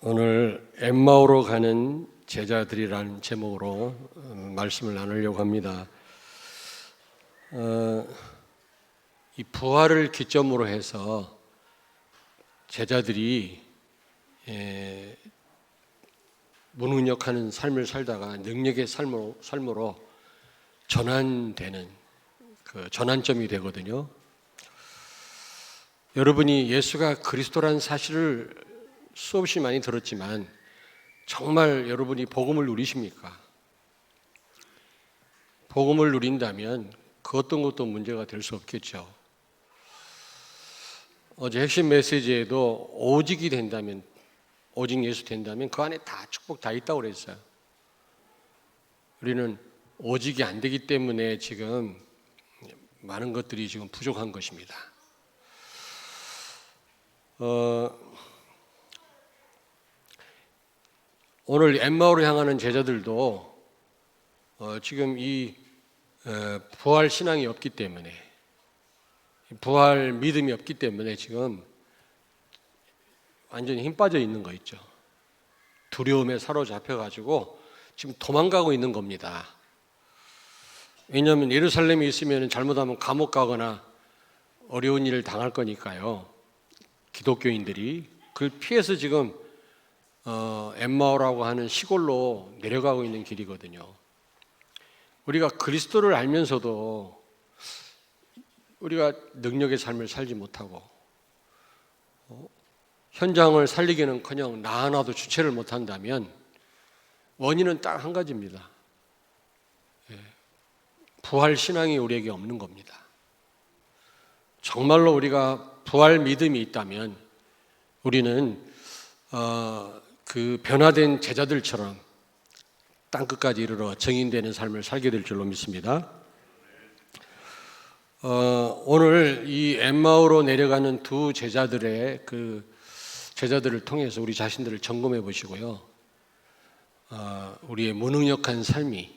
오늘 엠마오로 가는 제자들이라는 제목으로 말씀을 나누려고 합니다. 이 부활을 기점으로 해서 제자들이 무능력하는 삶을 살다가 능력의 삶으로 전환되는 그 전환점이 되거든요. 여러분이 예수가 그리스도라는 사실을 수없이 많이 들었지만 정말 여러분이 복음을 누리십니까? 복음을 누린다면 그 어떤 것도 문제가 될 수 없겠죠. 어제 핵심 메시지에도 오직이 된다면, 오직 예수 된다면 그 안에 다 축복 다 있다고 그랬어요. 우리는 오직이 안 되기 때문에 지금 많은 것들이 지금 부족한 것입니다. 오늘 엠마오로 향하는 제자들도 지금 이 부활 신앙이 없기 때문에, 부활 믿음이 없기 때문에 지금 완전히 힘 빠져 있는 거 있죠. 두려움에 사로잡혀가지고 지금 도망가고 있는 겁니다. 왜냐하면 예루살렘에 있으면 잘못하면 감옥 가거나 어려운 일을 당할 거니까요. 기독교인들이 그걸 피해서 지금 엠마오라고 하는 시골로 내려가고 있는 길이거든요. 우리가 그리스도를 알면서도 우리가 능력의 삶을 살지 못하고 현장을 살리기는커녕 나 하나도 주체를 못한다면 원인은 딱 한 가지입니다. 부활 신앙이 우리에게 없는 겁니다. 정말로 우리가 부활 믿음이 있다면 우리는 그 변화된 제자들처럼 땅끝까지 이르러 정인되는 삶을 살게 될 줄로 믿습니다. 오늘 이 엠마오로 내려가는 두 제자들의 그 제자들을 통해서 우리 자신들을 점검해 보시고요. 우리의 무능력한 삶이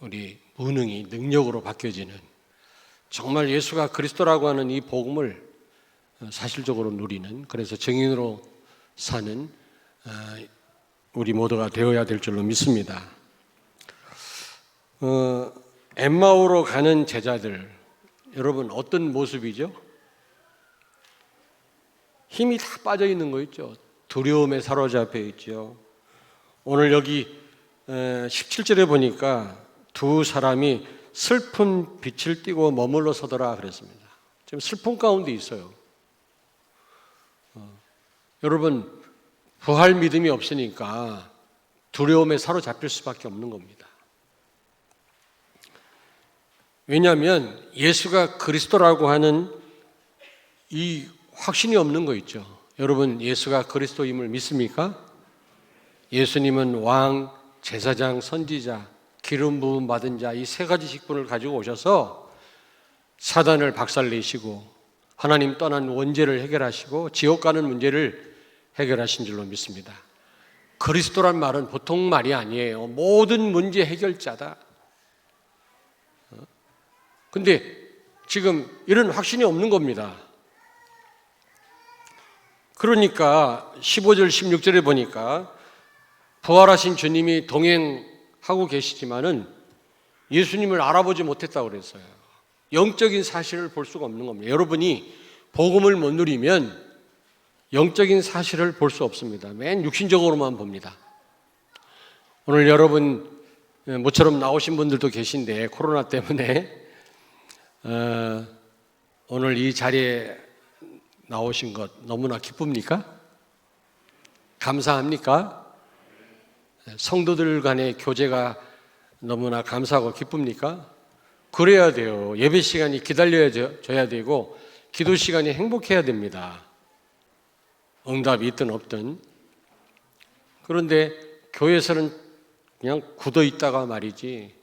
우리 무능이 능력으로 바뀌어지는, 정말 예수가 그리스도라고 하는 이 복음을 사실적으로 누리는, 그래서 정인으로 사는 우리 모두가 되어야 될 줄로 믿습니다. 엠마오로 가는 제자들, 여러분 어떤 모습이죠? 힘이 다 빠져 있는 거 있죠. 두려움에 사로잡혀 있죠. 오늘 여기 17절에 보니까 두 사람이 슬픈 빛을 띠고 머물러 서더라 그랬습니다. 지금 슬픔 가운데 있어요. 여러분 부활 믿음이 없으니까 두려움에 사로잡힐 수밖에 없는 겁니다. 왜냐하면 예수가 그리스도라고 하는 이 확신이 없는 거 있죠. 여러분 예수가 그리스도임을 믿습니까? 예수님은 왕, 제사장, 선지자, 기름 부음 받은 자, 이 세 가지 직분을 가지고 오셔서 사단을 박살내시고 하나님 떠난 원죄를 해결하시고 지옥 가는 문제를 해결하신 줄로 믿습니다. 그리스도란 말은 보통 말이 아니에요. 모든 문제 해결자다. 근데 지금 이런 확신이 없는 겁니다. 그러니까 15절 16절에 보니까 부활하신 주님이 동행하고 계시지만은 예수님을 알아보지 못했다고 그랬어요. 영적인 사실을 볼 수가 없는 겁니다. 여러분이 복음을 못 누리면 영적인 사실을 볼 수 없습니다. 맨 육신적으로만 봅니다. 오늘 여러분 모처럼 나오신 분들도 계신데 코로나 때문에 오늘 이 자리에 나오신 것 너무나 기쁩니까? 감사합니까? 성도들 간의 교제가 너무나 감사하고 기쁩니까? 그래야 돼요. 예배 시간이 기다려져야 되고 기도 시간이 행복해야 됩니다. 응답이 있든 없든. 그런데 교회에서는 그냥 굳어 있다가 말이지,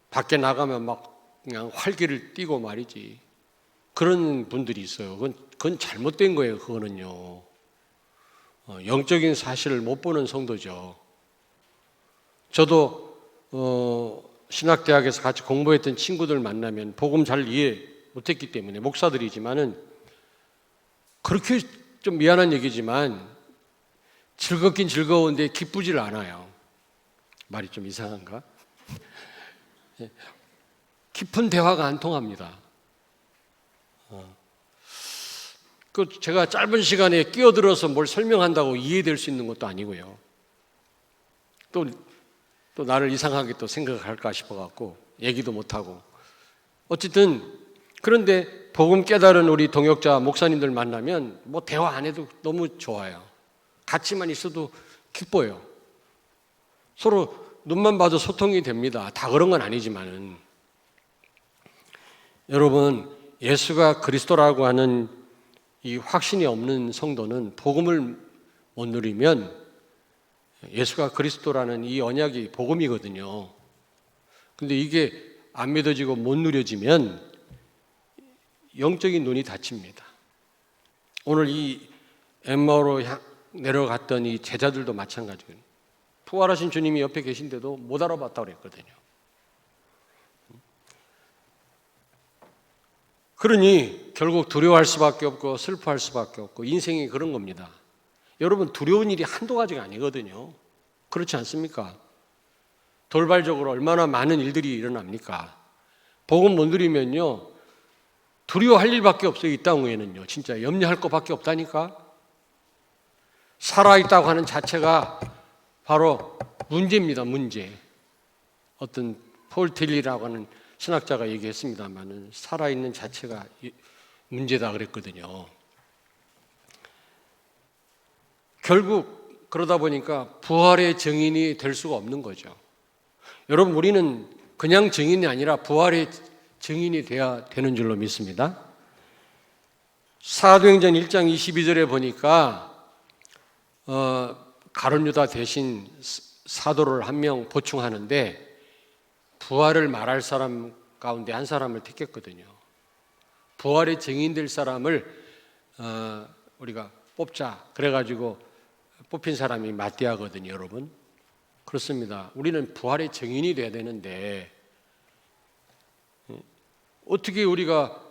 밖에 나가면 막 그냥 활기를 띠고 말이지, 그런 분들이 있어요. 그건 잘못된 거예요. 그거는요. 영적인 사실을 못 보는 성도죠. 저도 신학대학에서 같이 공부했던 친구들 만나면 복음 잘 이해 못했기 때문에, 목사들이지만은 그렇게 좀 미안한 얘기지만 즐겁긴 즐거운데 기쁘질 않아요. 말이 좀 이상한가? 깊은 대화가 안 통합니다. 제가 짧은 시간에 끼어들어서 뭘 설명한다고 이해될 수 있는 것도 아니고요. 또 나를 이상하게 또 생각할까 싶어갖고 얘기도 못하고. 어쨌든 그런데 복음 깨달은 우리 동역자 목사님들 만나면 뭐 대화 안 해도 너무 좋아요. 같이만 있어도 기뻐요. 서로 눈만 봐도 소통이 됩니다. 다 그런 건 아니지만은. 여러분, 예수가 그리스도라고 하는 이 확신이 없는 성도는 복음을 못 누리면 예수가 그리스도라는 이 언약이 복음이거든요. 근데 이게 안 믿어지고 못 누려지면 영적인 눈이 닫힙니다. 오늘 이 엠마오로 내려갔던 이 제자들도 마찬가지예요. 부활하신 주님이 옆에 계신데도 못 알아봤다고 그랬거든요. 그러니 결국 두려워할 수밖에 없고 슬퍼할 수밖에 없고 인생이 그런 겁니다. 여러분, 두려운 일이 한두 가지가 아니거든요. 그렇지 않습니까? 돌발적으로 얼마나 많은 일들이 일어납니까? 복음 못 누리면요, 두려워할 일밖에 없어요. 이 땅 위에는요. 진짜 염려할 것밖에 없다니까. 살아있다고 하는 자체가 바로 문제입니다. 문제. 어떤 폴 틸리라고 하는 신학자가 얘기했습니다만 살아있는 자체가 문제다 그랬거든요. 결국 그러다 보니까 부활의 증인이 될 수가 없는 거죠. 여러분, 우리는 그냥 증인이 아니라 부활의 증인이 돼야 되는 줄로 믿습니다. 사도행전 1장 22절에 보니까 가룟 유다 대신 사도를 한 명 보충하는데 부활을 말할 사람 가운데 한 사람을 택했거든요. 부활의 증인될 사람을 우리가 뽑자. 그래가지고 뽑힌 사람이 마띠아거든요, 여러분. 그렇습니다. 우리는 부활의 증인이 돼야 되는데 어떻게 우리가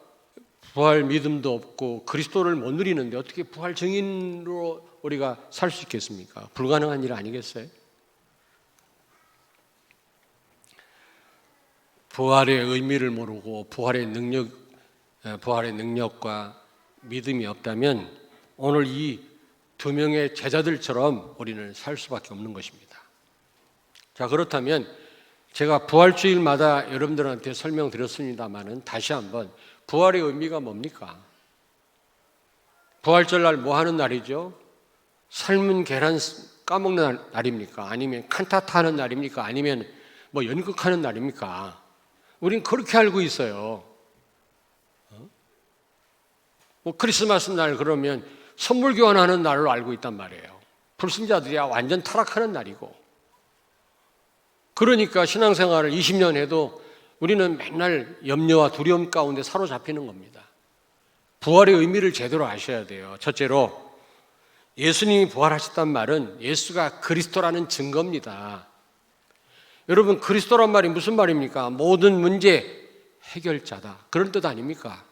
부활 믿음도 없고 그리스도를 못 누리는데 어떻게 부활 증인으로 우리가 살 수 있겠습니까? 불가능한 일 아니겠어요? 부활의 의미를 모르고 부활의 능력과 믿음이 없다면 오늘 이 두 명의 제자들처럼 우리는 살 수밖에 없는 것입니다. 자, 그렇다면 제가 부활주일마다 여러분들한테 설명드렸습니다만은 다시 한번 부활의 의미가 뭡니까? 부활절날 뭐 하는 날이죠? 삶은 계란 까먹는 날입니까? 아니면 칸타타 하는 날입니까? 아니면 뭐 연극하는 날입니까? 우린 그렇게 알고 있어요. 뭐 크리스마스 날 그러면 선물 교환하는 날로 알고 있단 말이에요. 불신자들이야 완전 타락하는 날이고. 그러니까 신앙생활을 20년 해도 우리는 맨날 염려와 두려움 가운데 사로잡히는 겁니다. 부활의 의미를 제대로 아셔야 돼요. 첫째로 예수님이 부활하셨단 말은 예수가 그리스도라는 증거입니다. 여러분, 그리스도란 말이 무슨 말입니까? 모든 문제 해결자다. 그런 뜻 아닙니까?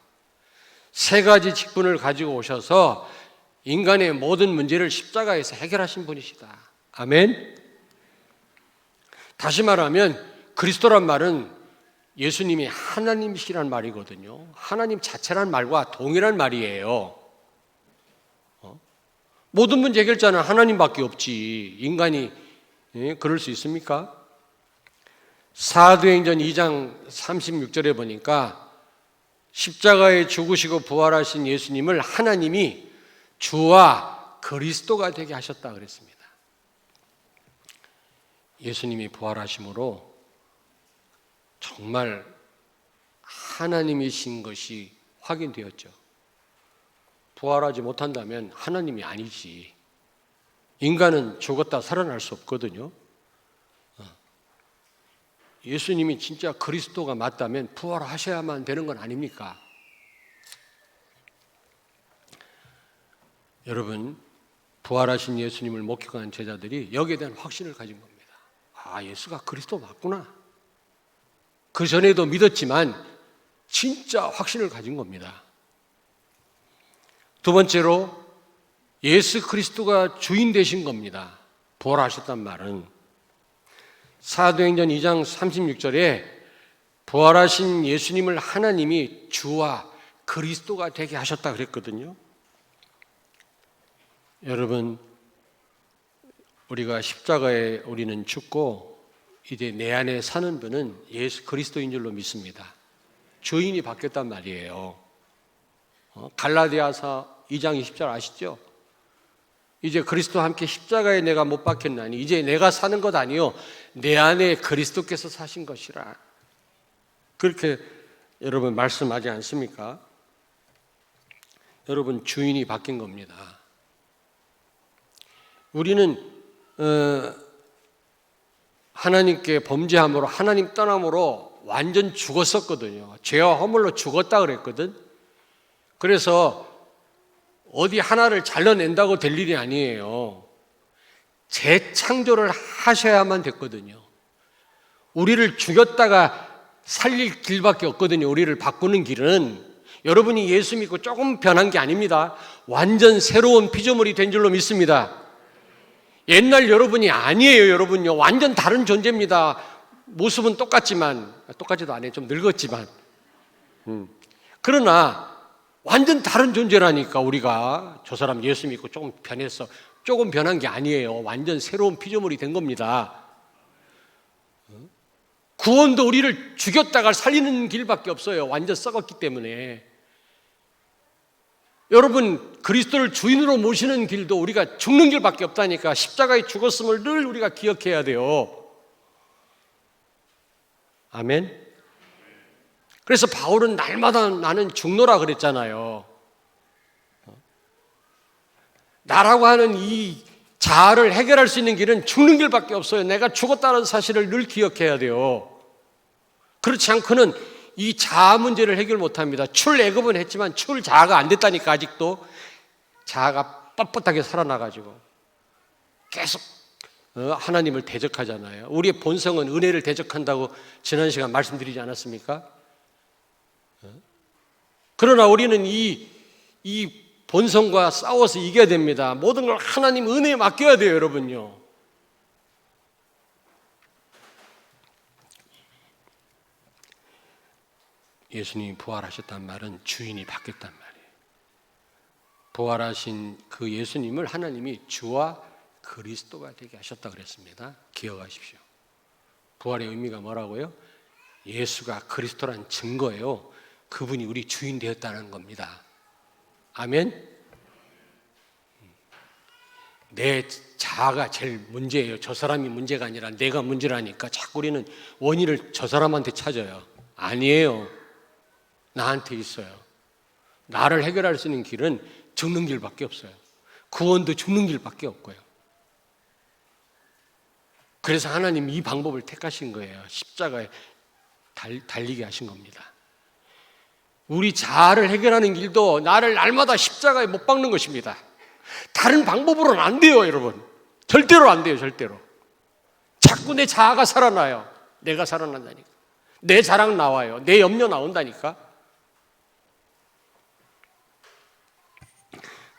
세 가지 직분을 가지고 오셔서 인간의 모든 문제를 십자가에서 해결하신 분이시다. 아멘. 다시 말하면 그리스도란 말은 예수님이 하나님이시란 말이거든요. 하나님 자체란 말과 동일한 말이에요. 모든 문제 해결자는 하나님밖에 없지. 인간이 그럴 수 있습니까? 사도행전 2장 36절에 보니까 십자가에 죽으시고 부활하신 예수님을 하나님이 주와 그리스도가 되게 하셨다 그랬습니다. 예수님이 부활하심으로 정말 하나님이신 것이 확인되었죠. 부활하지 못한다면 하나님이 아니지. 인간은 죽었다 살아날 수 없거든요. 예수님이 진짜 그리스도가 맞다면 부활하셔야만 되는 건 아닙니까? 여러분, 부활하신 예수님을 목격한 제자들이 여기에 대한 확신을 가진 겁니다. 아, 예수가 그리스도 맞구나. 그 전에도 믿었지만 진짜 확신을 가진 겁니다. 두 번째로 예수 그리스도가 주인 되신 겁니다. 부활하셨단 말은. 사도행전 2장 36절에 부활하신 예수님을 하나님이 주와 그리스도가 되게 하셨다 그랬거든요. 여러분, 우리가 십자가에 우리는 죽고 이제 내 안에 사는 분은 예수 그리스도인 줄로 믿습니다. 주인이 바뀌었단 말이에요. 갈라디아서 2장 20절 아시죠? 이제 그리스도와 함께 십자가에 내가 못 박혔나니 이제 내가 사는 것 아니요 내 안에 그리스도께서 사신 것이라. 그렇게 여러분 말씀하지 않습니까? 여러분, 주인이 바뀐 겁니다. 우리는 하나님께 범죄함으로 하나님 떠남으로 완전 죽었었거든요. 죄와 허물로 죽었다 그랬거든. 그래서 어디 하나를 잘라낸다고 될 일이 아니에요. 재창조를 하셔야만 됐거든요. 우리를 죽였다가 살릴 길밖에 없거든요. 우리를 바꾸는 길은. 여러분이 예수 믿고 조금 변한 게 아닙니다. 완전 새로운 피조물이 된 줄로 믿습니다. 옛날 여러분이 아니에요. 여러분요, 완전 다른 존재입니다. 모습은 똑같지만, 똑같지도 않아요. 좀 늙었지만. 그러나 완전 다른 존재라니까. 우리가 저 사람 예수 믿고 조금 변했어, 조금 변한 게 아니에요. 완전 새로운 피조물이 된 겁니다. 구원도 우리를 죽였다가 살리는 길밖에 없어요. 완전 썩었기 때문에. 여러분, 그리스도를 주인으로 모시는 길도 우리가 죽는 길밖에 없다니까. 십자가에 죽었음을 늘 우리가 기억해야 돼요. 아멘. 그래서 바울은 날마다 나는 죽노라 그랬잖아요. 나라고 하는 이 자아를 해결할 수 있는 길은 죽는 길밖에 없어요. 내가 죽었다는 사실을 늘 기억해야 돼요. 그렇지 않고는 이 자아 문제를 해결 못합니다. 출애굽은 했지만 출자아가 안 됐다니까. 아직도 자아가 뻣뻣하게 살아나가지고 계속 하나님을 대적하잖아요. 우리의 본성은 은혜를 대적한다고 지난 시간 말씀드리지 않았습니까? 그러나 우리는 이 본성과 싸워서 이겨야 됩니다. 모든 걸 하나님 은혜에 맡겨야 돼요, 여러분요. 예수님이 부활하셨단 말은 주인이 바뀌었단 말이에요. 부활하신 그 예수님을 하나님이 주와 그리스도가 되게 하셨다 그랬습니다. 기억하십시오. 부활의 의미가 뭐라고요? 예수가 그리스도란 증거예요. 그분이 우리 주인 되었다는 겁니다. 아멘? 내 자아가 제일 문제예요. 저 사람이 문제가 아니라 내가 문제라니까 자꾸 우리는 원인을 저 사람한테 찾아요. 아니에요. 나한테 있어요. 나를 해결할 수 있는 길은 죽는 길밖에 없어요. 구원도 죽는 길밖에 없고요. 그래서 하나님 이 방법을 택하신 거예요. 십자가에 달리게 하신 겁니다. 우리 자아를 해결하는 길도 나를 날마다 십자가에 못 박는 것입니다. 다른 방법으로는 안 돼요, 여러분. 절대로 안 돼요, 절대로. 자꾸 내 자아가 살아나요. 내가 살아난다니까. 내 자랑 나와요. 내 염려 나온다니까.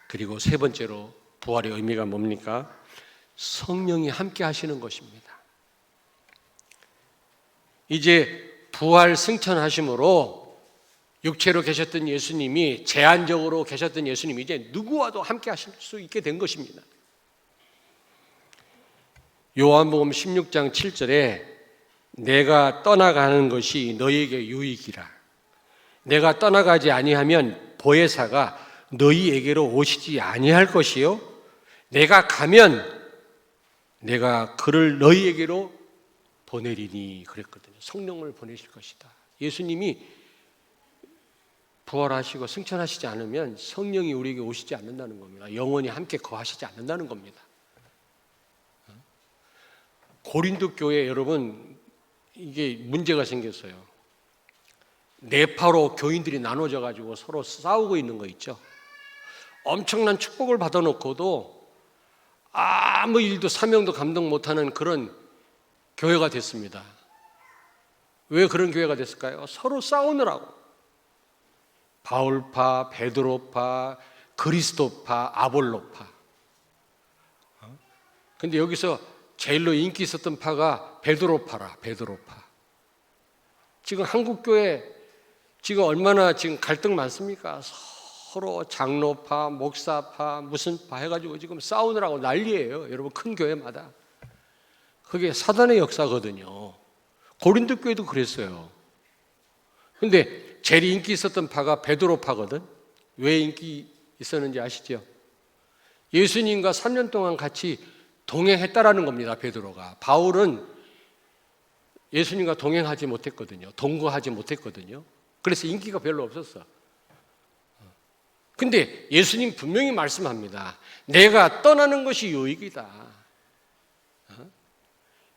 그리고 세 번째로 부활의 의미가 뭡니까? 성령이 함께 하시는 것입니다. 이제 부활 승천하심으로 육체로 계셨던 예수님이, 제한적으로 계셨던 예수님이 이제 누구와도 함께 하실 수 있게 된 것입니다. 요한복음 16장 7절에 내가 떠나가는 것이 너희에게 유익이라. 내가 떠나가지 아니하면 보혜사가 너희에게로 오시지 아니할 것이요 내가 가면 내가 그를 너희에게로 보내리니 그랬거든요. 성령을 보내실 것이다. 예수님이 부활하시고 승천하시지 않으면 성령이 우리에게 오시지 않는다는 겁니다. 영원히 함께 거하시지 않는다는 겁니다. 고린도 교회 여러분, 이게 문제가 생겼어요. 네파로 교인들이 나눠져 가지고 서로 싸우고 있는 거 있죠. 엄청난 축복을 받아놓고도 아무 일도 사명도 감당 못하는 그런 교회가 됐습니다. 왜 그런 교회가 됐을까요? 서로 싸우느라고. 바울파, 베드로파, 그리스도파, 아볼로파. 근데 여기서 제일로 인기 있었던 파가 베드로파라, 베드로파. 지금 한국교회 지금 얼마나 지금 갈등 많습니까? 서로 장로파, 목사파, 무슨 파 해가지고 지금 싸우느라고 난리예요. 여러분, 큰 교회마다. 그게 사단의 역사거든요. 고린도 교회도 그랬어요. 근데 제일 인기 있었던 파가 베드로파거든. 왜 인기 있었는지 아시죠? 예수님과 3년 동안 같이 동행했다라는 겁니다. 베드로가. 바울은 예수님과 동행하지 못했거든요. 동거하지 못했거든요. 그래서 인기가 별로 없었어. 근데 예수님 분명히 말씀합니다. 내가 떠나는 것이 유익이다.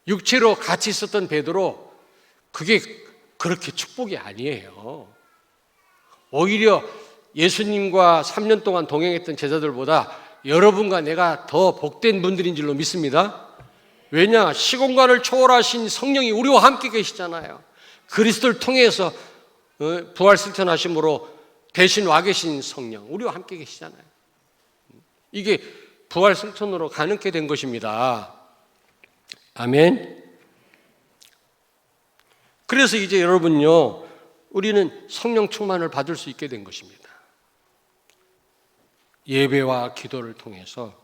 육체로 같이 있었던 베드로, 그게 그렇게 축복이 아니에요. 오히려 예수님과 3년 동안 동행했던 제자들보다 여러분과 내가 더 복된 분들인 줄로 믿습니다. 왜냐? 시공간을 초월하신 성령이 우리와 함께 계시잖아요. 그리스도를 통해서 부활승천하심으로 대신 와 계신 성령, 우리와 함께 계시잖아요. 이게 부활승천으로 가능케 된 것입니다. 아멘. 그래서 이제 여러분요, 우리는 성령 충만을 받을 수 있게 된 것입니다. 예배와 기도를 통해서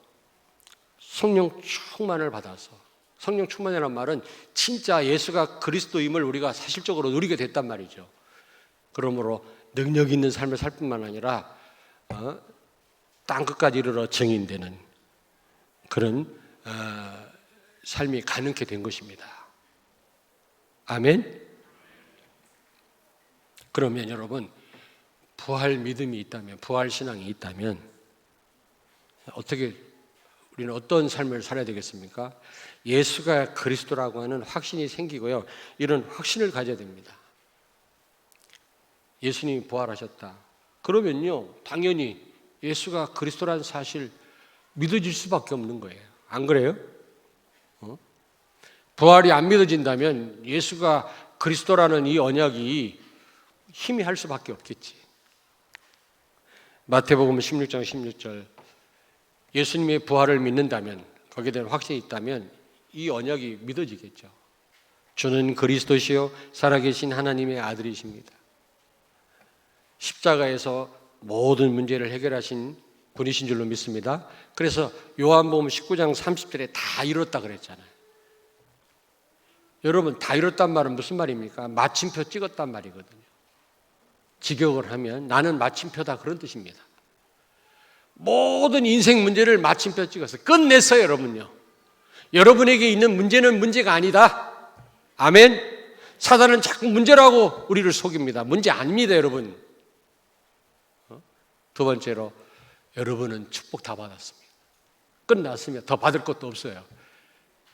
성령 충만을 받아서, 성령 충만이라는 말은 진짜 예수가 그리스도임을 우리가 사실적으로 누리게 됐단 말이죠. 그러므로 능력 있는 삶을 살 뿐만 아니라 땅끝까지 이르러 증인되는 그런 삶이 가능케 된 것입니다. 아멘. 그러면 여러분, 부활 믿음이 있다면, 부활 신앙이 있다면 어떻게, 우리는 어떤 삶을 살아야 되겠습니까? 예수가 그리스도라고 하는 확신이 생기고요, 이런 확신을 가져야 됩니다. 예수님이 부활하셨다. 그러면요, 당연히 예수가 그리스도라는 사실 믿어질 수밖에 없는 거예요. 안 그래요? 부활이 안 믿어진다면 예수가 그리스도라는 이 언약이 희미할 수밖에 없겠지. 마태복음 16장 16절, 예수님의 부활을 믿는다면, 거기에 대한 확신이 있다면 이 언약이 믿어지겠죠. 주는 그리스도시요 살아계신 하나님의 아들이십니다. 십자가에서 모든 문제를 해결하신 분이신 줄로 믿습니다. 그래서 요한복음 19장 30절에 다 이뤘다 그랬잖아요. 여러분, 다 이뤘단 말은 무슨 말입니까? 마침표 찍었단 말이거든요. 직역을 하면 나는 마침표다, 그런 뜻입니다. 모든 인생 문제를 마침표 찍어서 끝냈어요. 여러분요, 여러분에게 있는 문제는 문제가 아니다. 아멘. 사단은 자꾸 문제라고 우리를 속입니다. 문제 아닙니다, 여러분. 두 번째로, 여러분은 축복 다 받았습니다. 끝났으면 더 받을 것도 없어요.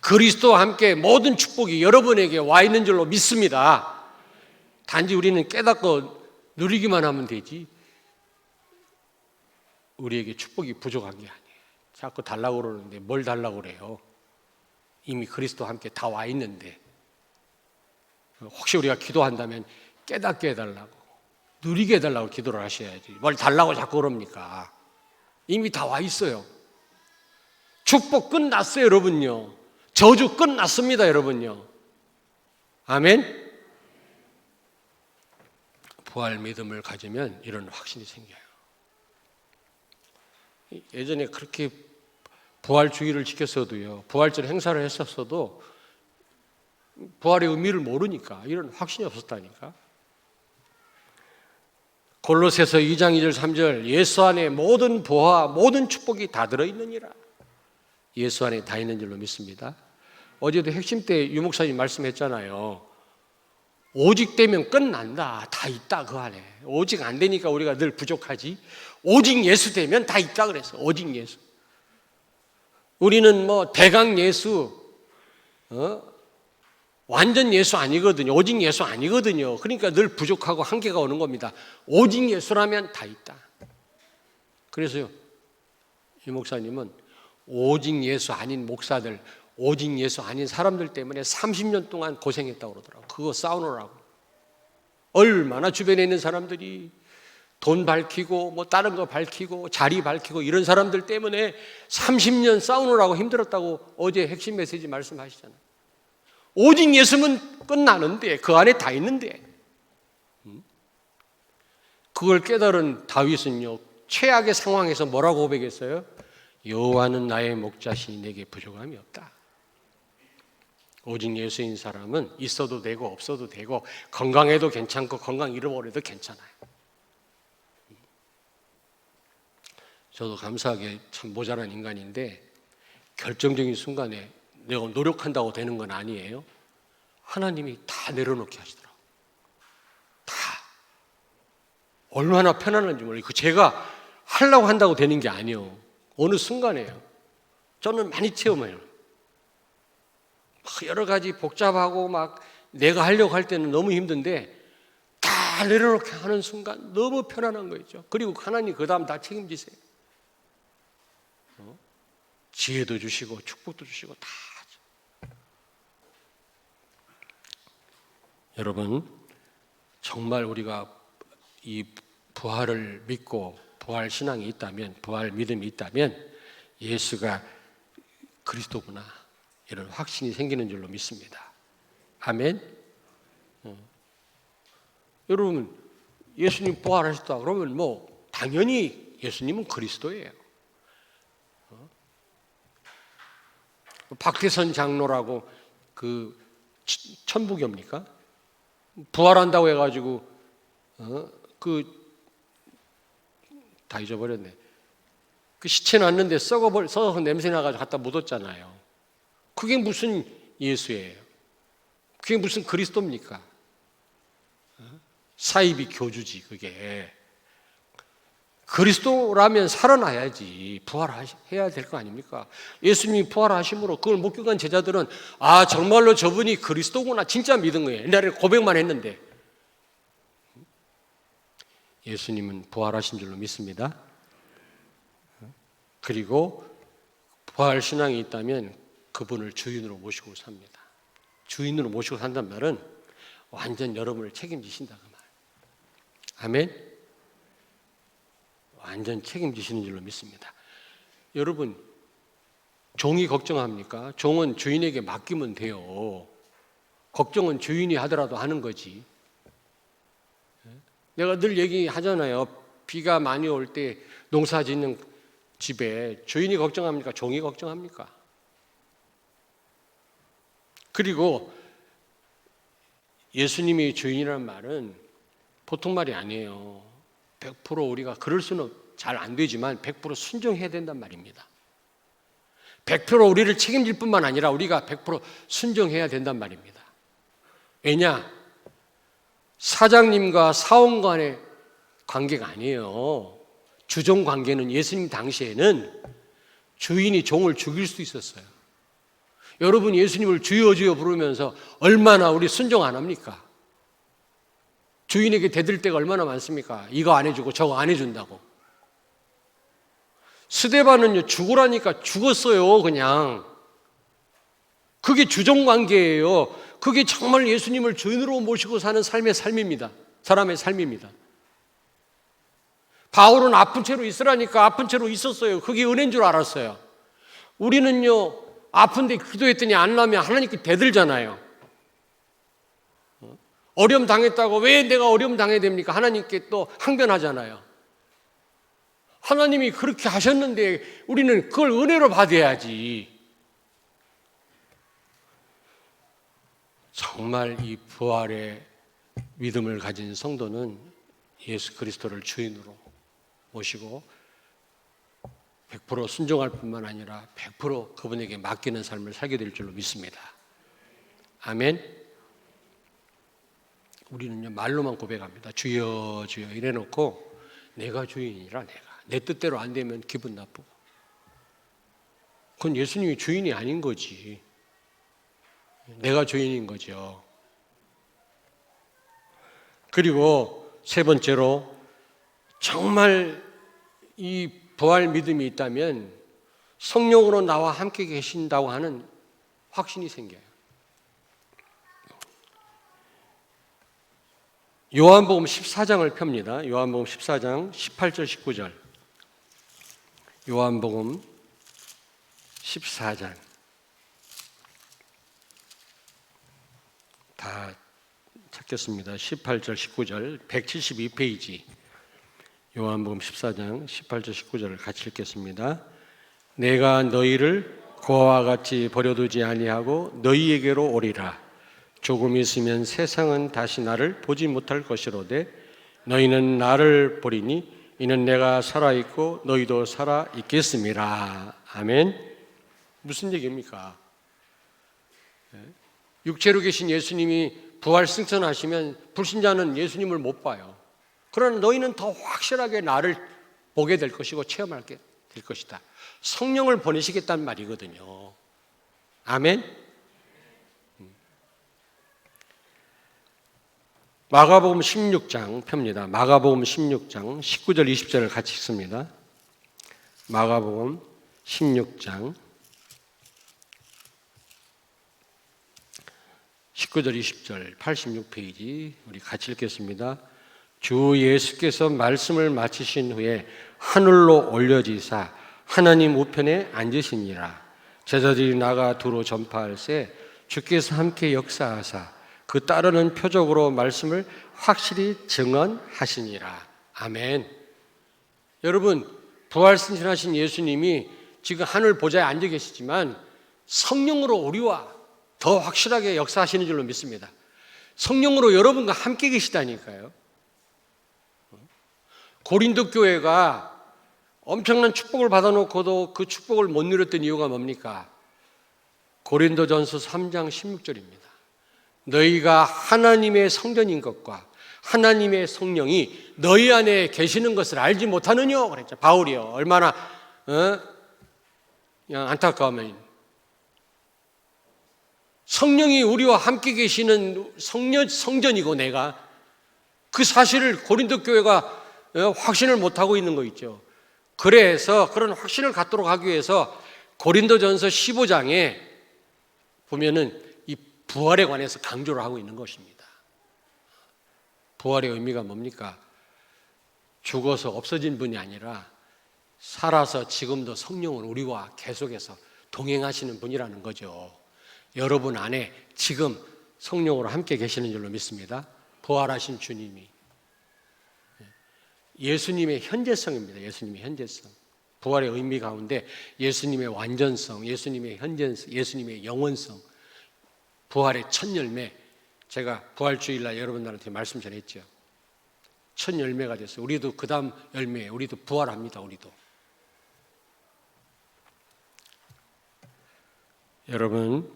그리스도와 함께 모든 축복이 여러분에게 와 있는 줄로 믿습니다. 단지 우리는 깨닫고 누리기만 하면 되지, 우리에게 축복이 부족한 게 아니에요. 자꾸 달라고 그러는데 뭘 달라고 그래요? 이미 그리스도와 함께 다 와 있는데. 혹시 우리가 기도한다면 깨닫게 해달라고, 누리게 해달라고 기도를 하셔야지. 뭘 달라고 자꾸 그럽니까? 이미 다 와 있어요. 축복 끝났어요, 여러분요. 저주 끝났습니다, 여러분요. 아멘. 부활 믿음을 가지면 이런 확신이 생겨요. 예전에 그렇게 부활주의를 지켰어도요, 부활절 행사를 했었어도 부활의 의미를 모르니까 이런 확신이 없었다니까. 골로새서 2장 2절 3절, 예수 안에 모든 보화 모든 축복이 다 들어있느니라. 예수 안에 다 있는 줄로 믿습니다. 어제도 핵심 때 유 목사님 말씀했잖아요. 오직 되면 끝난다. 다 있다, 그 안에. 오직 안 되니까 우리가 늘 부족하지. 오직 예수 되면 다 있다 그랬어. 오직 예수. 우리는 뭐 대강 예수, 완전 예수 아니거든요. 오직 예수 아니거든요. 그러니까 늘 부족하고 한계가 오는 겁니다. 오직 예수라면 다 있다. 그래서요, 유 목사님은 오직 예수 아닌 목사들, 오직 예수 아닌 사람들 때문에 30년 동안 고생했다고 그러더라고요. 그거 싸우느라고. 얼마나 주변에 있는 사람들이 돈 밝히고 뭐 다른 거 밝히고 자리 밝히고 이런 사람들 때문에 30년 싸우느라고 힘들었다고 어제 핵심 메시지 말씀하시잖아요. 오직 예수는 끝나는데 그 안에 다 있는데 그걸 깨달은 다윗은요 최악의 상황에서 뭐라고 고백했어요? 여호와는 나의 목자시니 내게 부족함이 없다. 오직 예수인 사람은 있어도 되고 없어도 되고 건강해도 괜찮고 건강 잃어버려도 괜찮아요. 저도 감사하게 참 모자란 인간인데 결정적인 순간에 내가 노력한다고 되는 건 아니에요. 하나님이 다 내려놓게 하시더라고요. 다. 얼마나 편안한지 몰라요. 그 제가 하려고 한다고 되는 게 아니에요. 어느 순간에요. 저는 많이 체험해요. 여러 가지 복잡하고 막 내가 하려고 할 때는 너무 힘든데 다 내려놓게 하는 순간 너무 편안한 거 있죠. 그리고 하나님 그 다음 다 책임지세요. 지혜도 주시고 축복도 주시고 다 하죠. 여러분 정말 우리가 이 부활을 믿고 부활 신앙이 있다면 부활 믿음이 있다면 예수가 그리스도구나 이런 확신이 생기는 줄로 믿습니다. 아멘. 여러분 예수님 부활하셨다 그러면 뭐 당연히 예수님은 그리스도예요. 박태선 장로라고 그 천부교입니까? 부활한다고 해가지고 그 다 잊어버렸네. 그 시체 놨는데 썩어서 냄새 나가지고 갖다 묻었잖아요. 그게 무슨 예수예요? 그게 무슨 그리스도입니까? 사이비 교주지 그게. 그리스도라면 살아나야지 부활해야 될 거 아닙니까? 예수님이 부활하심으로 그걸 목격한 제자들은 아 정말로 저분이 그리스도구나 진짜 믿은 거예요. 옛날에 고백만 했는데 예수님은 부활하신 줄로 믿습니다. 그리고 부활 신앙이 있다면 그분을 주인으로 모시고 삽니다. 주인으로 모시고 산단 말은 완전 여러분을 책임지신다 그 말. 아멘. 완전 책임지시는 줄로 믿습니다. 여러분 종이 걱정합니까? 종은 주인에게 맡기면 돼요. 걱정은 주인이 하더라도 하는 거지. 내가 늘 얘기하잖아요. 비가 많이 올 때 농사 짓는 집에 주인이 걱정합니까? 종이 걱정합니까? 그리고 예수님이 주인이라는 말은 보통 말이 아니에요. 100% 우리가 그럴 수는 잘 안 되지만 100% 순종해야 된단 말입니다. 100% 우리를 책임질 뿐만 아니라 우리가 100% 순종해야 된단 말입니다. 왜냐? 사장님과 사원 간의 관계가 아니에요. 주종 관계는 예수님 당시에는 주인이 종을 죽일 수 있었어요. 여러분 예수님을 주여 주여 부르면서 얼마나 우리 순종 안 합니까? 주인에게 대들 때가 얼마나 많습니까? 이거 안 해주고 저거 안 해준다고. 스데반은요 죽으라니까 죽었어요. 그냥 그게 주종관계예요. 그게 정말 예수님을 주인으로 모시고 사는 삶의 삶입니다. 사람의 삶입니다. 바울은 아픈 채로 있으라니까 아픈 채로 있었어요. 그게 은혜인 줄 알았어요. 우리는요 아픈데 기도했더니 안 나면 하나님께 대들잖아요. 어려움 당했다고 왜 내가 어려움 당해야 됩니까? 하나님께 또 항변하잖아요. 하나님이 그렇게 하셨는데 우리는 그걸 은혜로 받아야지. 정말 이 부활의 믿음을 가진 성도는 예수 그리스도를 주인으로 모시고 100% 순종할 뿐만 아니라 100% 그분에게 맡기는 삶을 살게 될 줄로 믿습니다. 아멘. 우리는요 말로만 고백합니다. 주여 주여 이래놓고 내가 주인이라 내 뜻대로 안 되면 기분 나쁘고 그건 예수님이 주인이 아닌 거지. 내가 주인인 거죠. 그리고 세 번째로 정말 이 부활 믿음이 있다면 성령으로 나와 함께 계신다고 하는 확신이 생겨요. 요한복음 14장을 펴니다. 요한복음 14장 18절 19절. 요한복음 14장. 다 찾겠습니다. 18절 19절 172페이지. 요한복음 14장 18절 19절을 같이 읽겠습니다. 내가 너희를 고아와 같이 버려두지 아니하고 너희에게로 오리라. 조금 있으면 세상은 다시 나를 보지 못할 것이로되 너희는 나를 보리니 이는 내가 살아있고 너희도 살아있겠음이라. 아멘. 무슨 얘기입니까? 육체로 계신 예수님이 부활 승천하시면 불신자는 예수님을 못 봐요. 그러나 너희는 더 확실하게 나를 보게 될 것이고 체험하게 될 것이다. 성령을 보내시겠다는 말이거든요. 아멘. 마가복음 16장 펴니다. 마가복음 16장 19절 20절을 같이 읽습니다. 마가복음 16장 19절 20절 86페이지 우리 같이 읽겠습니다. 주 예수께서 말씀을 마치신 후에 하늘로 올려지사 하나님 우편에 앉으시니라. 제자들이 나가 두루 전파할세 주께서 함께 역사하사 그 따르는 표적으로 말씀을 확실히 증언하시니라. 아멘. 여러분, 부활 승천하신 예수님이 지금 하늘 보좌에 앉아 계시지만 성령으로 우리와 더 확실하게 역사하시는 줄로 믿습니다. 성령으로 여러분과 함께 계시다니까요. 고린도 교회가 엄청난 축복을 받아놓고도 그 축복을 못 누렸던 이유가 뭡니까? 고린도전서 3장 16절입니다. 너희가 하나님의 성전인 것과 하나님의 성령이 너희 안에 계시는 것을 알지 못하느냐 그랬죠. 바울이요. 얼마나 그냥 안타까우면 성령이 우리와 함께 계시는 성전이고 내가 그 사실을 고린도 교회가 확신을 못하고 있는 거 있죠. 그래서 그런 확신을 갖도록 하기 위해서 고린도전서 15장에 보면은 이 부활에 관해서 강조를 하고 있는 것입니다. 부활의 의미가 뭡니까? 죽어서 없어진 분이 아니라 살아서 지금도 성령으로 우리와 계속해서 동행하시는 분이라는 거죠. 여러분 안에 지금 성령으로 함께 계시는 줄로 믿습니다. 부활하신 주님이 예수님의 현재성입니다. 예수님의 현재성. 부활의 의미 가운데 예수님의 완전성, 예수님의 현재성, 예수님의 영원성, 부활의 첫 열매. 제가 부활주일날 여러분들한테 말씀 전했죠. 첫 열매가 됐어요. 우리도 그 다음 열매에 우리도 부활합니다. 우리도. 여러분,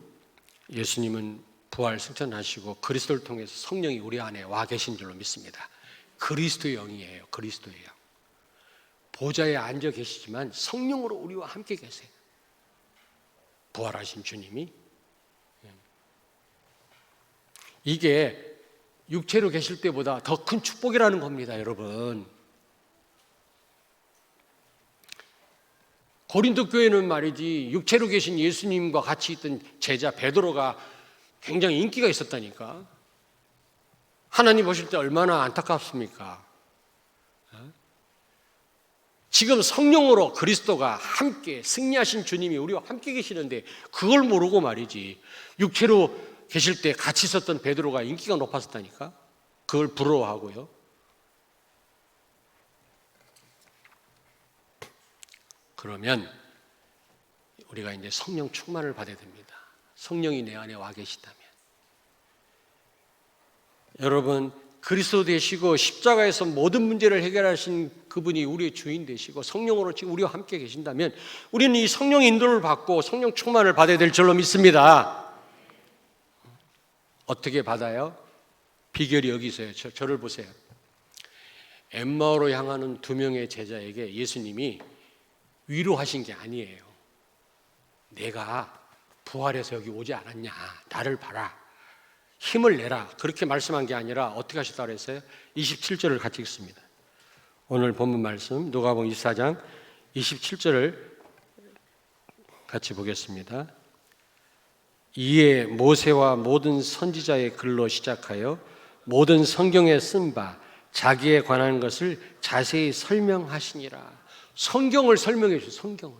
예수님은 부활 승천하시고 그리스도를 통해서 성령이 우리 안에 와 계신 줄로 믿습니다. 그리스도의 영이에요. 그리스도의 영. 보좌에 앉아 계시지만 성령으로 우리와 함께 계세요. 부활하신 주님이. 이게 육체로 계실 때보다 더 큰 축복이라는 겁니다, 여러분. 고린도 교회는 말이지 육체로 계신 예수님과 같이 있던 제자 베드로가 굉장히 인기가 있었다니까. 하나님 보실 때 얼마나 안타깝습니까? 지금 성령으로 그리스도가 함께 승리하신 주님이 우리와 함께 계시는데 그걸 모르고 말이지 육체로 계실 때 같이 있었던 베드로가 인기가 높았었다니까. 그걸 부러워하고요. 그러면 우리가 이제 성령 충만을 받아야 됩니다. 성령이 내 안에 와 계시다면. 여러분, 그리스도 되시고 십자가에서 모든 문제를 해결하신 그분이 우리의 주인 되시고 성령으로 지금 우리와 함께 계신다면 우리는 이 성령 인도를 받고 성령 충만을 받아야 될 줄로 믿습니다. 어떻게 받아요? 비결이 여기 있어요. 저를 보세요. 엠마오로 향하는 2명의 제자에게 예수님이 위로하신 게 아니에요. 내가 부활해서 여기 오지 않았냐. 나를 봐라. 힘을 내라. 그렇게 말씀한 게 아니라 어떻게 하셨다고 그랬어요? 27절을 같이 읽습니다. 오늘 본문 말씀 누가복음 24장 27절을 같이 보겠습니다. 이에 모세와 모든 선지자의 글로 시작하여 모든 성경에 쓴 바 자기에 관한 것을 자세히 설명하시니라. 성경을 설명해 주세요.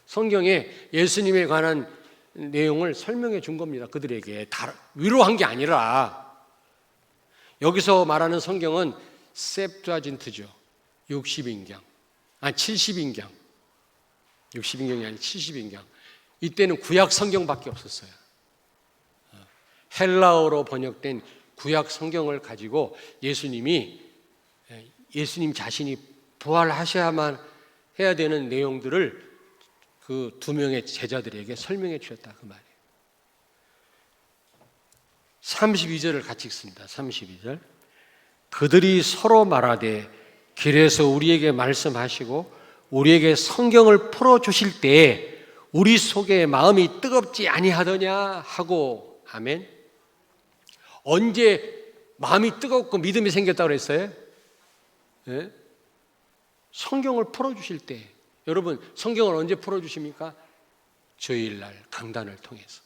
성경에 예수님에 관한 내용을 설명해 준 겁니다. 그들에게 다 위로한 게 아니라. 여기서 말하는 성경은 셉투아진트죠. 60인경. 70인경. 60인경이 아니라 70인경. 이때는 구약 성경밖에 없었어요. 헬라어로 번역된 구약 성경을 가지고 예수님 자신이 부활하셔야만 해야 되는 내용들을 그 두 명의 제자들에게 설명해 주셨다 그 말이에요. 32절을 같이 읽습니다. 32절. 그들이 서로 말하되 길에서 우리에게 말씀하시고 우리에게 성경을 풀어 주실 때에 우리 속에 마음이 뜨겁지 아니하더냐 하고. 아멘. 언제 마음이 뜨겁고 믿음이 생겼다고 그랬어요? 네? 성경을 풀어 주실 때. 여러분, 성경을 언제 풀어 주십니까? 주일날 강단을 통해서.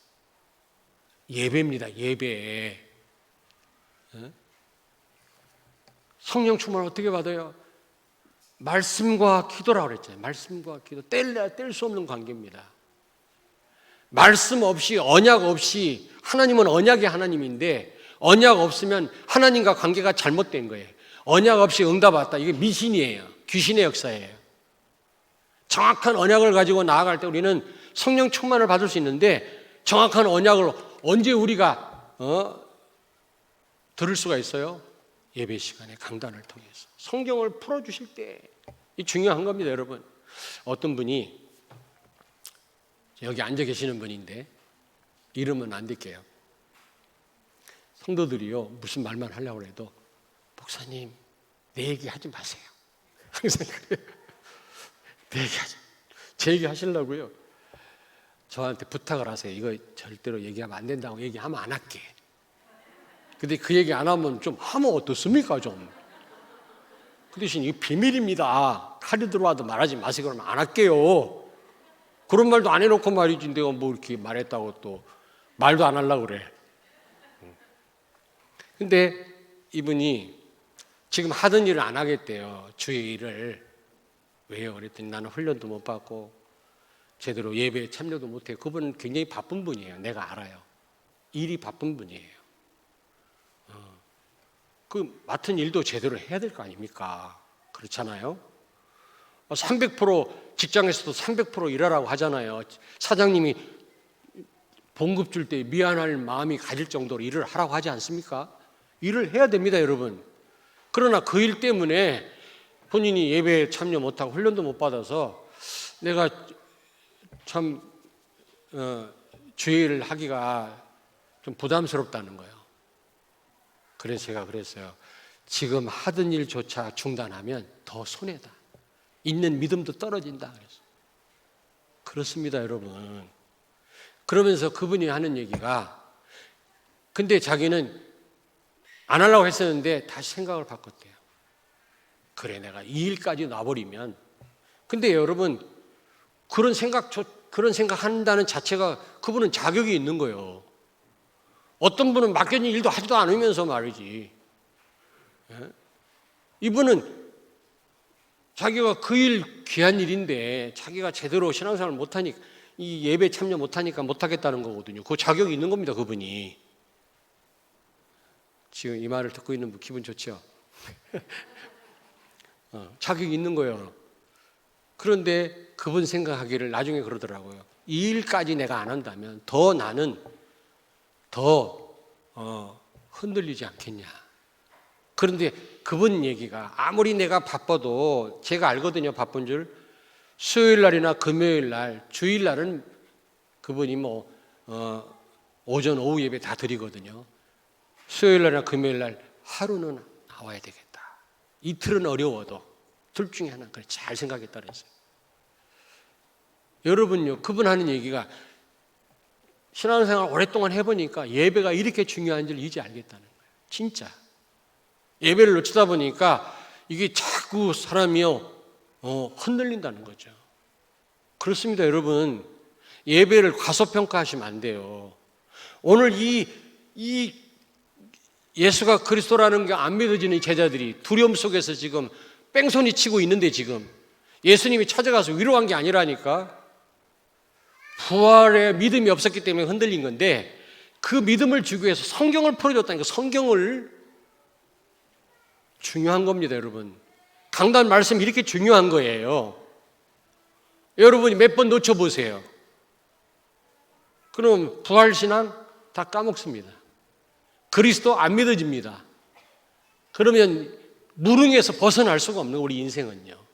예배입니다. 예배. 성령 충만을 어떻게 받아요? 말씀과 기도라고 그랬잖아요. 말씀과 기도. 뗄래야 뗄 수 없는 관계입니다. 말씀 없이, 언약 없이, 하나님은 언약의 하나님인데 언약 없으면 하나님과 관계가 잘못된 거예요. 언약 없이 응답 왔다. 이게 미신이에요. 귀신의 역사예요. 정확한 언약을 가지고 나아갈 때 우리는 성령 충만을 받을 수 있는데 정확한 언약을 언제 우리가 들을 수가 있어요? 예배 시간에 강단을 통해서. 성경을 풀어주실 때. 이 중요한 겁니다, 여러분. 어떤 분이 여기 앉아 계시는 분인데 이름은 안 될게요. 성도들이요, 무슨 말만 하려고 해도 목사님, 내 얘기 하지 마세요. 항상 그래요. 내 얘기 하지. 제 얘기 하시려고요. 저한테 부탁을 하세요. 이거 절대로 얘기하면 안 된다고 얘기하면 안 할게. 근데 그 얘기 안 하면 좀 하면 어떻습니까, 좀. 그 대신 이거 비밀입니다. 칼이 들어와도 말하지 마세요. 그러면 안 할게요. 그런 말도 안 해놓고 말이지. 내가 뭐 이렇게 말했다고 또 말도 안 하려고 그래. 근데 이분이 지금 하던 일을 안 하겠대요. 주의 일을. 왜요? 그랬더니 나는 훈련도 못 받고 제대로 예배에 참여도 못해요. 그분은 굉장히 바쁜 분이에요. 내가 알아요. 일이 바쁜 분이에요. 그 맡은 일도 제대로 해야 될 거 아닙니까? 그렇잖아요. 300% 직장에서도 300% 일하라고 하잖아요. 사장님이 봉급 줄 때 미안할 마음이 가질 정도로 일을 하라고 하지 않습니까? 일을 해야 됩니다, 여러분. 그러나 그 일 때문에 본인이 예배에 참여 못하고 훈련도 못 받아서 내가 참 주의를 하기가 좀 부담스럽다는 거예요. 그래서 제가 그랬어요. 지금 하던 일조차 중단하면 더 손해다. 있는 믿음도 떨어진다. 그래서 그렇습니다, 여러분. 그러면서 그분이 하는 얘기가, 근데 자기는 안 하려고 했었는데 다시 생각을 바꿨대요. 그래, 내가 이 일까지 놔버리면. 근데 여러분, 그런 생각 한다는 자체가 그분은 자격이 있는 거예요. 어떤 분은 맡겨진 일도 하지도 않으면서 말이지. 이분은 자기가 그 일 귀한 일인데 자기가 제대로 신앙생활을 못하니까, 이 예배 참여 못하니까 못하겠다는 거거든요. 그 자격이 있는 겁니다, 그분이. 지금 이 말을 듣고 있는 분 기분 좋죠? 자격이 있는 거예요. 그런데 그분 생각하기를 나중에 그러더라고요. 이 일까지 내가 안 한다면 나는 더 흔들리지 않겠냐. 그런데 그분 얘기가, 아무리 내가 바빠도, 제가 알거든요, 바쁜 줄. 수요일 날이나 금요일 날, 주일 날은 그분이 오전 오후 예배 다 드리거든요. 수요일 날이나 금요일 날 하루는 나와야 되겠다. 이틀은 어려워도 둘 중에 하나. 그래, 잘 생각했다 그랬어요. 여러분요, 그분 하는 얘기가 신앙생활 오랫동안 해보니까 예배가 이렇게 중요한 줄 이제 알겠다는 거예요. 진짜. 예배를 놓치다 보니까 이게 자꾸 사람이요, 흔들린다는 거죠. 그렇습니다, 여러분. 예배를 과소평가하시면 안 돼요. 오늘 이 예수가 그리스도라는 게 안 믿어지는 제자들이 두려움 속에서 지금 뺑소니 치고 있는데, 지금 예수님이 찾아가서 위로한 게 아니라니까. 부활에 믿음이 없었기 때문에 흔들린 건데, 그 믿음을 주기 위해서 성경을 풀어줬다니까. 성경을, 중요한 겁니다, 여러분. 강단 말씀이 이렇게 중요한 거예요. 여러분이 몇 번 놓쳐보세요. 그럼 부활신앙 다 까먹습니다. 그리스도 안 믿어집니다. 그러면 무릉에서 벗어날 수가 없는 우리 인생은요.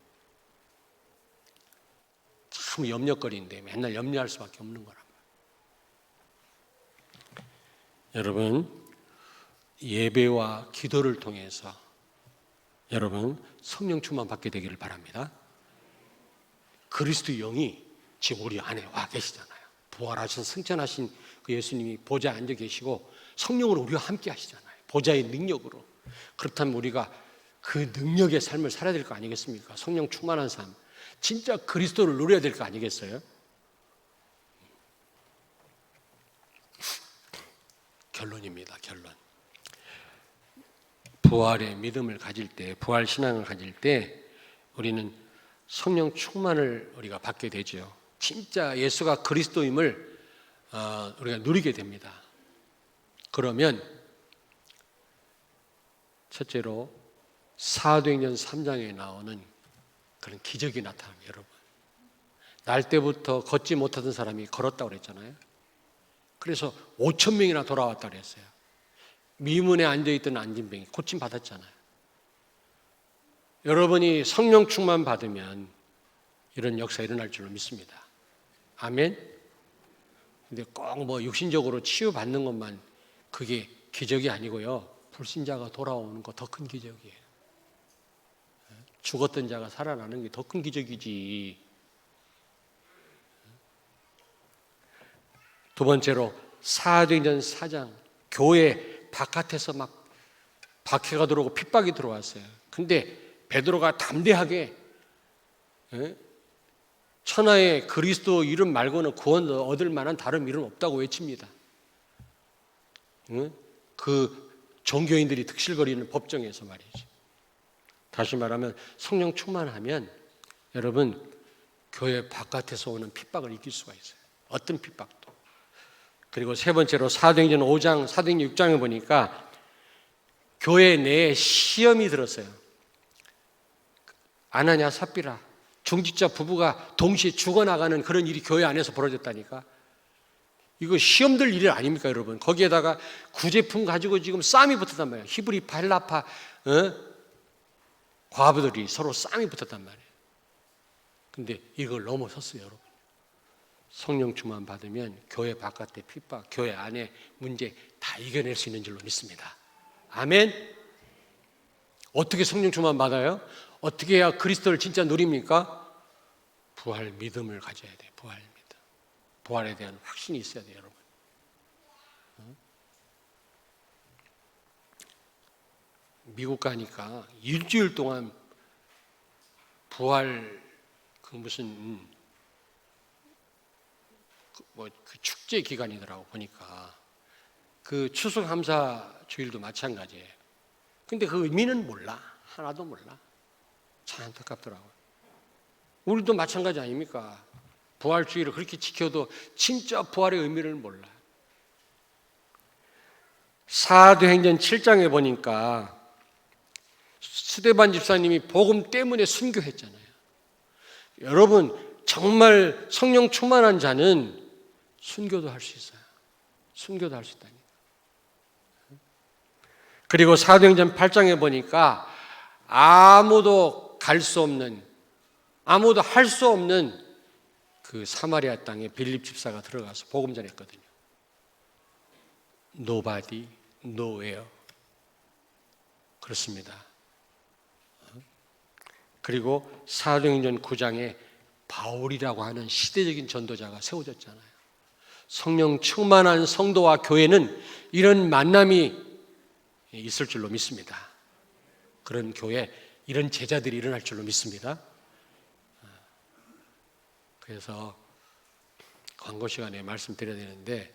참 염려거리인데 맨날 염려할 수밖에 없는 거란 말이에요. 여러분, 예배와 기도를 통해서 여러분 성령 충만 받게 되기를 바랍니다. 그리스도 영이 지금 우리 안에 와 계시잖아요. 부활하신 승천하신 그 예수님이 보좌에 앉아 계시고 성령으로 우리와 함께 하시잖아요. 보좌의 능력으로. 그렇다면 우리가 그 능력의 삶을 살아야 될 거 아니겠습니까? 성령 충만한 삶. 진짜 그리스도를 누려야 될 거 아니겠어요? 결론입니다. 결론. 부활의 믿음을 가질 때, 부활 신앙을 가질 때 우리는 성령 충만을 우리가 받게 되죠. 진짜 예수가 그리스도임을 우리가 누리게 됩니다. 그러면 첫째로 사도행전 3장에 나오는 그런 기적이 나타납니다. 여러분, 날 때부터 걷지 못하던 사람이 걸었다고 그랬잖아요. 그래서 5천 명이나 돌아왔다고 그랬어요. 미문에 앉아있던 안진병이 고침 받았잖아요. 여러분이 성령 충만 받으면 이런 역사 일어날 줄로 믿습니다. 아멘. 근데 꼭 뭐 육신적으로 치유받는 것만 그게 기적이 아니고요. 불신자가 돌아오는 거 더 큰 기적이에요. 죽었던 자가 살아나는 게 더 큰 기적이지. 두 번째로 사도행전 4장, 교회 바깥에서 막 박해가 들어오고 핍박이 들어왔어요. 근데 베드로가 담대하게 천하의 그리스도 이름 말고는 구원 얻을 만한 다른 이름 없다고 외칩니다. 그 종교인들이 득실거리는 법정에서 말이지. 다시 말하면 성령 충만하면 여러분 교회 바깥에서 오는 핍박을 이길 수가 있어요. 어떤 핍박도. 그리고 세 번째로 사도행전 5장, 사도행전 6장에 보니까 교회 내에 시험이 들었어요. 아나냐 삽비라 중직자 부부가 동시에 죽어나가는 그런 일이 교회 안에서 벌어졌다니까. 이거 시험 들 일이 아닙니까, 여러분? 거기에다가 구제품 가지고 지금 싸움이 붙었단 말이에요. 히브리 발라파 과부들이 서로 싸움이 붙었단 말이에요. 근데 이걸 넘어섰어요, 여러분. 성령 충만 받으면 교회 바깥의 핍박, 교회 안에 문제 다 이겨낼 수 있는 줄로 믿습니다. 아멘. 어떻게 성령 충만 받아요? 어떻게 해야 그리스도를 진짜 누립니까? 부활 믿음을 가져야 돼요. 부활 믿음. 부활에 대한 확신이 있어야 돼요, 여러분. 미국 가니까 일주일 동안 부활 그 무슨 그 축제 기간이더라고 보니까. 그 추수감사 주일도 마찬가지예요. 근데 그 의미는 몰라. 하나도 몰라. 참 안타깝더라고요. 우리도 마찬가지 아닙니까? 부활 주일을 그렇게 지켜도 진짜 부활의 의미를 몰라. 사도행전 7장에 보니까 스데반 집사님이 복음 때문에 순교했잖아요. 여러분 정말 성령 충만한 자는 순교도 할 수 있어요. 순교도 할 수 있다니까. 그리고 사도행전 8장에 보니까 아무도 갈 수 없는, 아무도 할 수 없는 그 사마리아 땅에 빌립 집사가 들어가서 복음 전했거든요. Nobody, nowhere. 그렇습니다. 그리고 사도행전 9장에 바울이라고 하는 시대적인 전도자가 세워졌잖아요. 성령 충만한 성도와 교회는 이런 만남이 있을 줄로 믿습니다. 그런 교회, 이런 제자들이 일어날 줄로 믿습니다. 그래서 광고 시간에 말씀드려야 되는데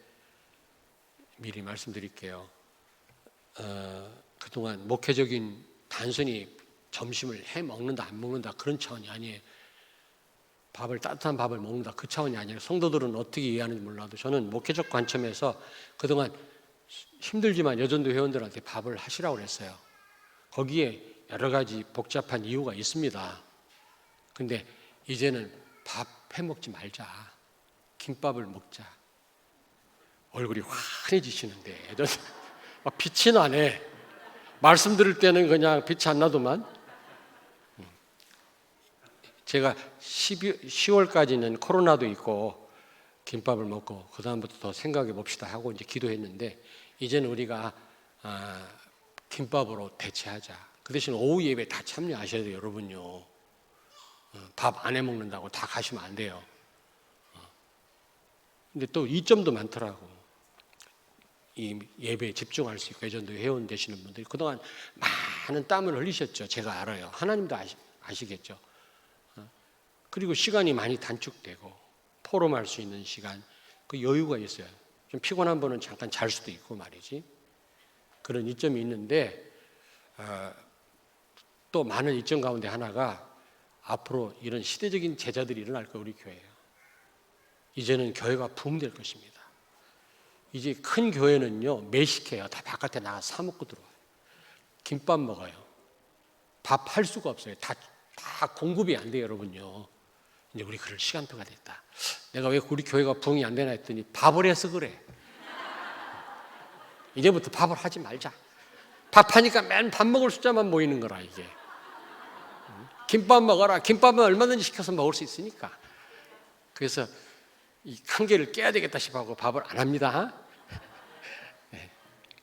미리 말씀드릴게요. 그동안 목회적인 단순히 점심을 해 먹는다 안 먹는다 그런 차원이 아니에요. 따뜻한 밥을 먹는다 그 차원이 아니라 성도들은 어떻게 이해하는지 몰라도 저는 목회적 관점에서 그동안 힘들지만 여전도 회원들한테 밥을 하시라고 그랬어요. 거기에 여러 가지 복잡한 이유가 있습니다. 근데 이제는 밥 해먹지 말자. 김밥을 먹자. 얼굴이 환해지시는데 빛이 나네. 말씀 들을 때는 그냥 빛이 안 나더만. 제가 10월까지는 코로나도 있고 김밥을 먹고 그 다음부터 더 생각해 봅시다 하고 이제 기도했는데 이제는 우리가 김밥으로 대체하자. 그 대신 오후 예배 다 참여하셔야 돼요, 여러분요. 밥 안 해 먹는다고 다 가시면 안 돼요. 근데 또 이점도 많더라고. 이 예배에 집중할 수 있고 예전도 회원 되시는 분들이 그동안 많은 땀을 흘리셨죠. 제가 알아요. 하나님도 아시겠죠. 그리고 시간이 많이 단축되고 포럼할 수 있는 시간, 그 여유가 있어요. 좀 피곤한 분은 잠깐 잘 수도 있고 말이지. 그런 이점이 있는데 또 많은 이점 가운데 하나가 앞으로 이런 시대적인 제자들이 일어날 거예요. 우리 교회에요. 이제는 교회가 붐될 것입니다. 이제 큰 교회는요 매식해요. 다 바깥에 나가 사 먹고 들어와요. 김밥 먹어요. 밥 할 수가 없어요. 다 공급이 안 돼요, 여러분요. 이제 우리 그럴 시간표가 됐다. 내가 왜 우리 교회가 부흥이 안 되나 했더니 밥을 해서 그래. 이제부터 밥을 하지 말자. 밥하니까 맨 밥 먹을 숫자만 모이는 거라 이게. 김밥 먹어라. 김밥은 얼마든지 시켜서 먹을 수 있으니까. 그래서 이 한계를 깨야 되겠다 싶어서 밥을 안 합니다. 네,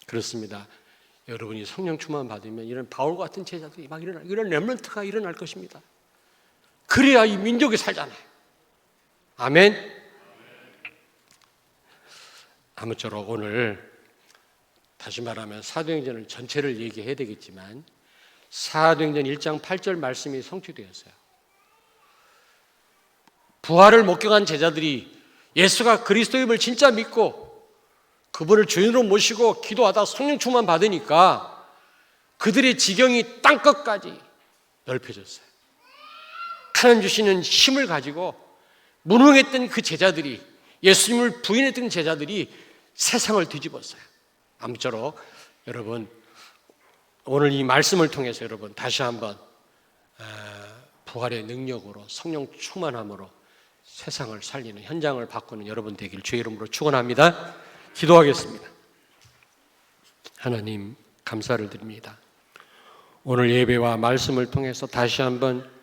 그렇습니다. 여러분이 성령 충만 받으면 이런 바울 같은 제자들이 막 이런 렘넌트가 일어날 것입니다. 그래야 이 민족이 살잖아요. 아멘. 아무쪼록 오늘 다시 말하면 사도행전을 전체를 얘기해야 되겠지만 사도행전 1장 8절 말씀이 성취되었어요. 부활을 목격한 제자들이 예수가 그리스도임을 진짜 믿고 그분을 주인으로 모시고 기도하다 성령 충만 받으니까 그들의 지경이 땅끝까지 넓혀졌어요. 하나님 주시는 힘을 가지고 무능했던 그 제자들이, 예수님을 부인했던 제자들이 세상을 뒤집었어요. 아무쪼록 여러분 오늘 이 말씀을 통해서 여러분 다시 한번 부활의 능력으로 성령 충만함으로 세상을 살리는, 현장을 바꾸는 여러분 되길 주의 이름으로 축원합니다. 기도하겠습니다. 하나님 감사를 드립니다. 오늘 예배와 말씀을 통해서 다시 한번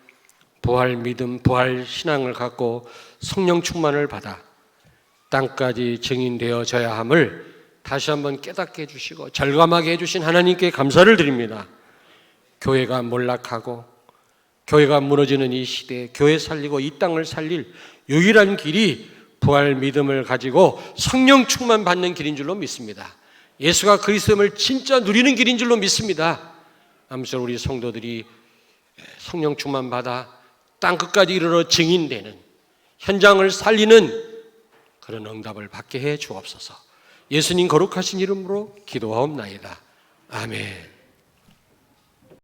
부활 믿음, 부활 신앙을 갖고 성령 충만을 받아 땅까지 증인되어져야 함을 다시 한번 깨닫게 해주시고 절감하게 해주신 하나님께 감사를 드립니다. 교회가 몰락하고 교회가 무너지는 이 시대에 교회 살리고 이 땅을 살릴 유일한 길이 부활 믿음을 가지고 성령 충만 받는 길인 줄로 믿습니다. 예수가 그리스도임을 진짜 누리는 길인 줄로 믿습니다. 아무쪼록 우리 성도들이 성령 충만 받아 땅끝까지 이르러 증인되는, 현장을 살리는 그런 응답을 받게 해 주옵소서. 예수님 거룩하신 이름으로 기도하옵나이다. 아멘.